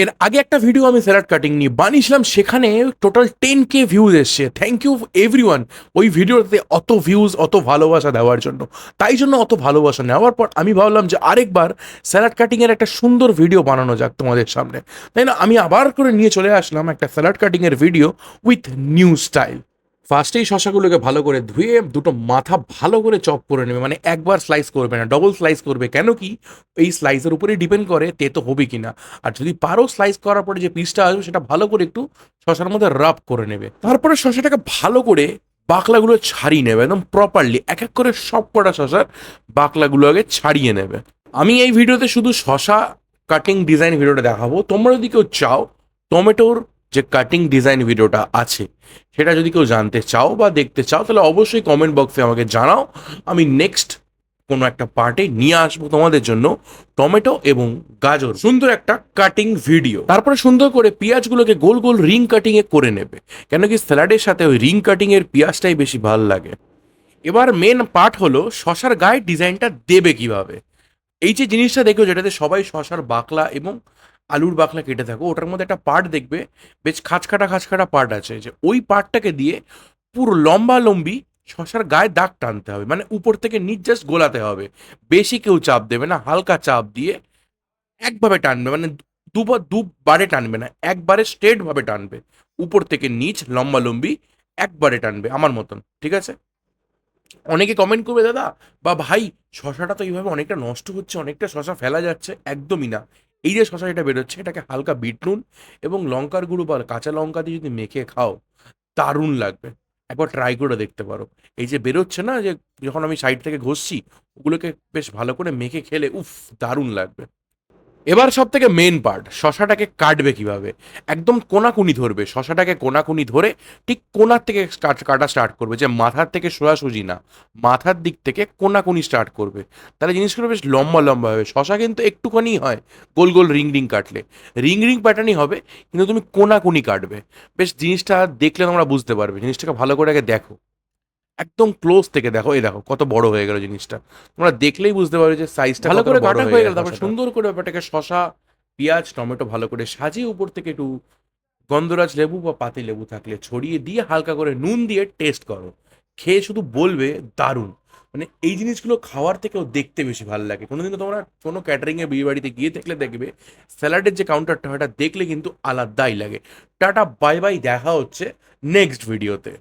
এর আগে একটা ভিডিও আমি স্যালাড কাটিং নিয়ে বানিয়েছিলাম, সেখানে টোটাল 10K ভিউজ এসছে। থ্যাংক ইউ এভরিওয়ান ওই ভিডিওতে অত ভিউজ, অত ভালোবাসা দেওয়ার জন্য। তাই জন্য অত ভালোবাসা নেওয়ার পর আমি ভাবলাম যে আরেকবার স্যালাড কাটিংয়ের একটা সুন্দর ভিডিও বানানো যাক তোমাদের সামনে। তাই না, আমি আবার করে নিয়ে চলে আসলাম একটা স্যালাড কাটিংয়ের ভিডিও উইথ নিউ স্টাইল। ফার্স্টেই শশাগুলোকে ভালো করে ধুয়ে দুটো মাথা ভালো করে চপ করে নেবে, মানে একবার স্লাইস করবে না, ডবল স্লাইস করবে। কেন কি, এই স্লাইসের উপরেই ডিপেন্ড করে তেতো হবে কিনা। আর যদি পারো স্লাইস করার পরে যে পিসটা আসবে সেটা ভালো করে একটু শশার মধ্যে রাব করে নেবে। তারপরে শশাটাকে ভালো করে বাকলাগুলো ছাড়িয়ে নেবে একদম প্রপারলি, এক এক করে সব কটা শশার বাকলাগুলো আগে ছাড়িয়ে নেবে। আমি এই ভিডিওতে শুধু শশা কাটিং ডিজাইন ভিডিওটা দেখাবো। তোমরা যদি কেউ চাও টমেটোর যে কাটিং ডিজাইন ভিডিওটা আছে সেটা যদি কেউ জানতে চাও বা দেখতে চাও, তাহলে অবশ্যই কমেন্ট বক্সে আমাকে জানাও। আমি নেক্সট কোনো একটা পার্টে নিয়ে আসবো তোমাদের জন্য টমেটো এবং গাজর সুন্দর একটা কাটিং ভিডিও। তারপরে সুন্দর করে পেঁয়াজগুলোকে গোল গোল রিং কাটিং এ করে নেবে, কেন কি স্যালাডের সাথে ওই রিং কাটিং এর পেঁয়াজটাই বেশি ভালো লাগে। এবার মেন পার্ট হলো শশার গায়ে ডিজাইনটা দেবে কিভাবে। এই যে জিনিসটা দেখো যেটাতে সবাই শশার বাকলা এবং আলুর বাকলা কেটে থাকো, ওটার মধ্যে একটা পার্ট দেখবে বেশ খাঁচকাটা খাঁচকাটা পার্ট আছে, যে ওই পার্টটাকে দিয়ে পুরো লম্বা লম্বি শশার গায়ে দাগ টানতে হবে, মানে উপর থেকে নিচ জাস্ট গোলাতে হবে। বেশি কেউ চাপ দেবে না, হালকা চাপ দিয়ে একভাবে টানবে, মানে দুবারে টানবে না, একবারে স্ট্রেট ভাবে টানবে। উপর থেকে নিচ লম্বা লম্বি একবারে টানবে আমার মতন, ঠিক আছে? অনেকে কমেন্ট করবে দাদা বা ভাই, শশাটা তো এইভাবে অনেকটা নষ্ট হচ্ছে, অনেকটা শশা ফেলা যাচ্ছে। একদমই না। এই যে শশা এটা বেরোচ্ছে, এটাকে হালকা বিট নুন এবং লঙ্কার গুঁড়ো বা কাঁচা লঙ্কা দিয়ে যদি মেখে খাও, দারুণ লাগবে। একবার ট্রাই করে দেখতে পারো। এই যে বেরোচ্ছে না, যে যখন আমি সাইড থেকে ঘষছি, ওগুলোকে বেশ ভালো করে মেখে খেলে উফ, দারুণ লাগবে। এবার সব থেকে মেন পার্ট, শশাটাকে কাটবে কিভাবে। একদম কোনাকুনি ধরবে, শশাটাকে কোনাকুনি ধরে ঠিক কোনার থেকে কাটা স্টার্ট করবে, যে মাথার থেকে সোজাসুজি না, মাথার দিক থেকে কোনাকুনি স্টার্ট করবে। তাহলে জিনিসগুলো বেশ লম্বা লম্বা হবে। শশা কিন্তু একটুখানি হয় গোল গোল রিং রিং কাটলে, রিং রিং প্যাটার্নই হবে, কিন্তু তুমি কোনাকুনি কাটবে। বেশ জিনিসটা দেখলে তোমরা বুঝতে পারবে। জিনিসটাকে ভালো করে আগে দেখো, একদম ক্লোজ থেকে দেখো, এই দেখো কত বড় হয়ে গেল জিনিসটা। তোমরা দেখলেই বুঝতে পারবে যে সাইজটা ভালো করে কাটা হয়ে গেল। তারপর সুন্দর করে ব্যাপারটাকে শশা, পেঁয়াজ, টমেটো ভালো করে সাজিয়ে উপর থেকে একটু গন্ধরাজ লেবু বা পাতি লেবু থাকলে ছড়িয়ে দিয়ে হালকা করে নুন দিয়ে টেস্ট করো। খেয়ে শুধু বলবে দারুণ। মানে এই জিনিসগুলো খাওয়ার থেকেও দেখতে বেশি ভালো লাগে। কোনোদিনও তোমরা কোনো ক্যাটারিংয়ে বিয়ে বাড়িতে গিয়ে দেখলে দেখবে স্যালাডের যে কাউন্টারটা, ওটা দেখলে কিন্তু আলাদাই লাগে। টাটা বাই বাই, দেখা হচ্ছে নেক্সট ভিডিওতে।